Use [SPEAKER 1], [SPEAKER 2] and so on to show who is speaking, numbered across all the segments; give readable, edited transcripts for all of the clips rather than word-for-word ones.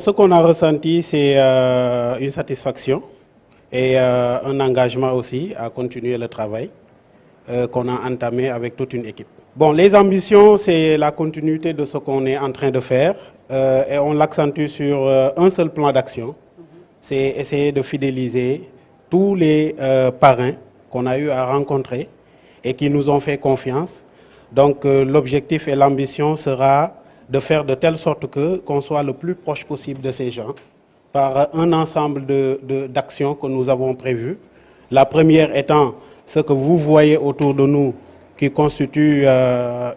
[SPEAKER 1] ce qu'on a ressenti, c'est une satisfaction et un engagement aussi à continuer le travail qu'on a entamé avec toute une équipe. Bon, les ambitions, c'est la continuité de ce qu'on est en train de faire et on l'accentue sur un seul plan d'action, c'est essayer de fidéliser tous les parrains qu'on a eu à rencontrer et qui nous ont fait confiance. Donc l'objectif et l'ambition sera de faire de telle sorte qu'on soit le plus proche possible de ces gens par un ensemble d'actions que nous avons prévues. La première étant ce que vous voyez autour de nous qui constitue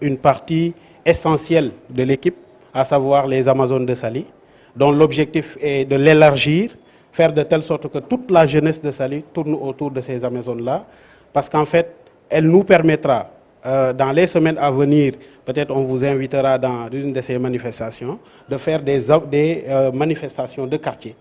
[SPEAKER 1] une partie essentielle de l'équipe, à savoir les Amazones de Saly, dont l'objectif est de l'élargir, faire de telle sorte que toute la jeunesse de Saly tourne autour de ces Amazones-là, parce qu'en fait, elle nous permettra, dans les semaines à venir, peut-être on vous invitera dans une de ces manifestations, de faire des manifestations de quartier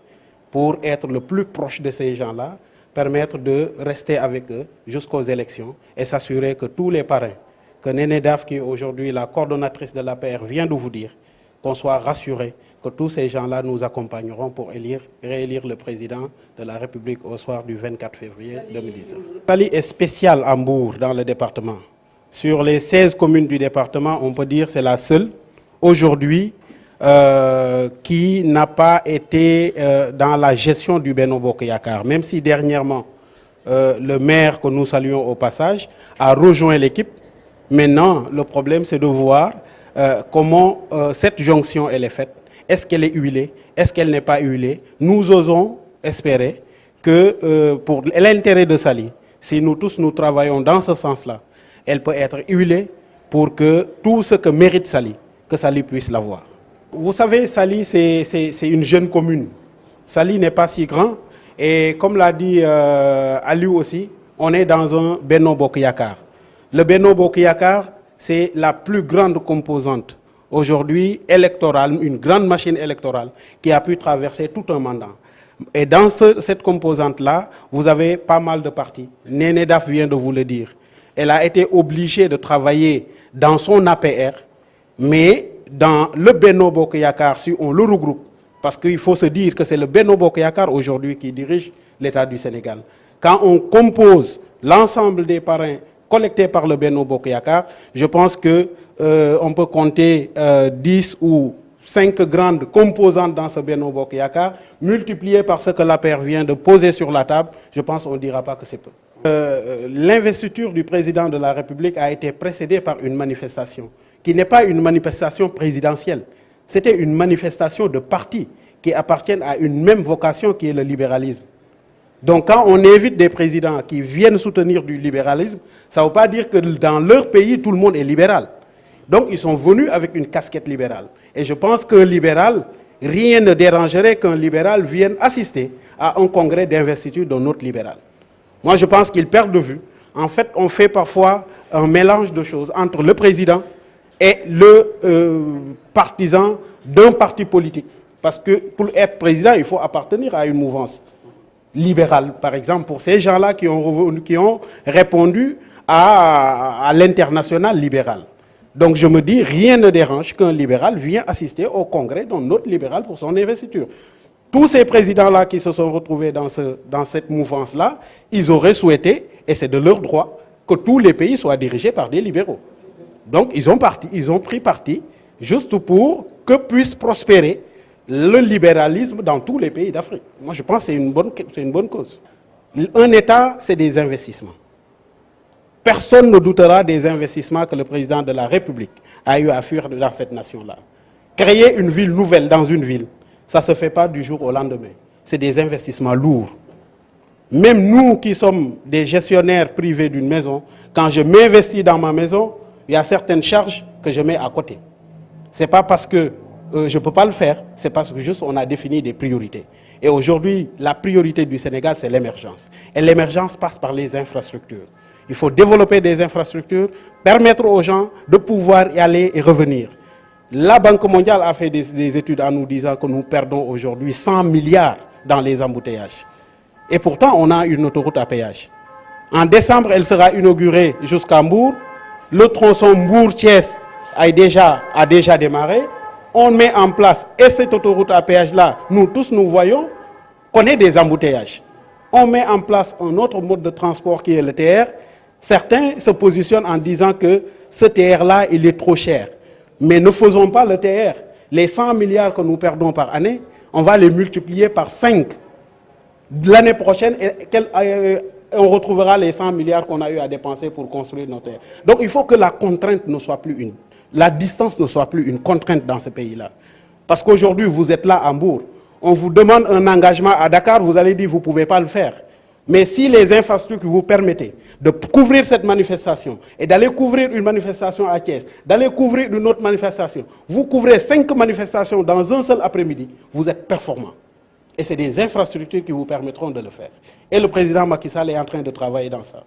[SPEAKER 1] pour être le plus proche de ces gens-là, permettre de rester avec eux jusqu'aux élections et s'assurer que tous les parrains, que Néné Daf, qui est aujourd'hui la coordonnatrice de l'APR, vient de vous dire, qu'on soit rassurés que tous ces gens-là nous accompagneront pour réélire le président de la République au soir du 24 février 2019. Saly est spécial à Mbour dans le département. Sur les 16 communes du département, on peut dire que c'est la seule aujourd'hui qui n'a pas été dans la gestion du Benno Bokk Yakaar, même si dernièrement le maire que nous saluons au passage a rejoint l'équipe. Maintenant, le problème c'est de voir comment cette jonction elle est faite. Est-ce qu'elle est huilée? Est-ce qu'elle n'est pas huilée? Nous osons espérer que pour l'intérêt de Saly, si nous tous nous travaillons dans ce sens-là, elle peut être huilée pour que tout ce que mérite Saly, que Saly puisse l'avoir. Vous savez, Saly, c'est une jeune commune. Saly n'est pas si grand. Et comme l'a dit Aliou aussi, on est dans un Benno Bokk Yakaar. Le Benno Bokk Yakaar, c'est la plus grande composante aujourd'hui électorale, une grande machine électorale qui a pu traverser tout un mandat. Et dans cette composante-là, vous avez pas mal de partis. Néné Daf vient de vous le dire. Elle a été obligée de travailler dans son APR, mais dans le Benno Bokk Yakaar, si on le regroupe, parce qu'il faut se dire que c'est le Benno Bokk Yakaar aujourd'hui qui dirige l'État du Sénégal. Quand on compose l'ensemble des parrains collectés par le Benno Bokk Yakaar, je pense qu'on peut compter 10 ou 5 grandes composantes dans ce Benno Bokk Yakaar, multipliées par ce que l'APR vient de poser sur la table, je pense qu'on ne dira pas que c'est peu. L'investiture du président de la République a été précédée par une manifestation qui n'est pas une manifestation présidentielle. C'était une manifestation de partis qui appartiennent à une même vocation qui est le libéralisme. Donc quand on invite des présidents qui viennent soutenir du libéralisme, ça ne veut pas dire que dans leur pays, tout le monde est libéral. Donc ils sont venus avec une casquette libérale. Et je pense qu'un libéral, rien ne dérangerait qu'un libéral vienne assister à un congrès d'investiture d'un autre libéral. Moi je pense qu'ils perdent de vue. En fait, on fait parfois un mélange de choses entre le président et le partisan d'un parti politique. Parce que pour être président, il faut appartenir à une mouvance libérale, par exemple, pour ces gens-là qui ont répondu à l'international libéral. Donc je me dis, rien ne dérange qu'un libéral vienne assister au congrès d'un autre libéral pour son investiture. Tous ces présidents-là qui se sont retrouvés dans cette mouvance-là, ils auraient souhaité, et c'est de leur droit, que tous les pays soient dirigés par des libéraux. Donc ils ont pris parti juste pour que puisse prospérer le libéralisme dans tous les pays d'Afrique. Moi je pense que c'est une bonne cause. Un État, c'est des investissements. Personne ne doutera des investissements que le président de la République a eu à faire dans cette nation-là. Créer une ville nouvelle dans une ville, ça ne se fait pas du jour au lendemain. C'est des investissements lourds. Même nous qui sommes des gestionnaires privés d'une maison, quand je m'investis dans ma maison, il y a certaines charges que je mets à côté. Ce n'est pas parce que je ne peux pas le faire, c'est parce que juste on a défini des priorités. Et aujourd'hui, la priorité du Sénégal, c'est l'émergence. Et l'émergence passe par les infrastructures. Il faut développer des infrastructures, permettre aux gens de pouvoir y aller et revenir. La Banque mondiale a fait des études en nous disant que nous perdons aujourd'hui 100 milliards dans les embouteillages. Et pourtant, on a une autoroute à péage. En décembre, elle sera inaugurée jusqu'à Mbour. Le tronçon Mbour-Thiès a déjà démarré. on met en place, et cette autoroute à péage-là, nous tous nous voyons, qu'on ait des embouteillages. On met en place un autre mode de transport qui est le TR. Certains se positionnent en disant que ce TR-là, il est trop cher. Mais ne faisons pas le TR. Les 100 milliards que nous perdons par année, on va les multiplier par 5. L'année prochaine, on retrouvera les 100 milliards qu'on a eu à dépenser pour construire nos TR. Donc il faut que la contrainte ne soit plus la distance ne soit plus une contrainte dans ce pays-là. Parce qu'aujourd'hui, vous êtes là à Mbour. On vous demande un engagement à Dakar, vous allez dire que vous ne pouvez pas le faire. Mais si les infrastructures vous permettent de couvrir cette manifestation et d'aller couvrir une manifestation à Thiès, d'aller couvrir une autre manifestation, vous couvrez 5 manifestations dans un seul après-midi, vous êtes performant. Et c'est des infrastructures qui vous permettront de le faire. Et le président Macky Sall est en train de travailler dans ça.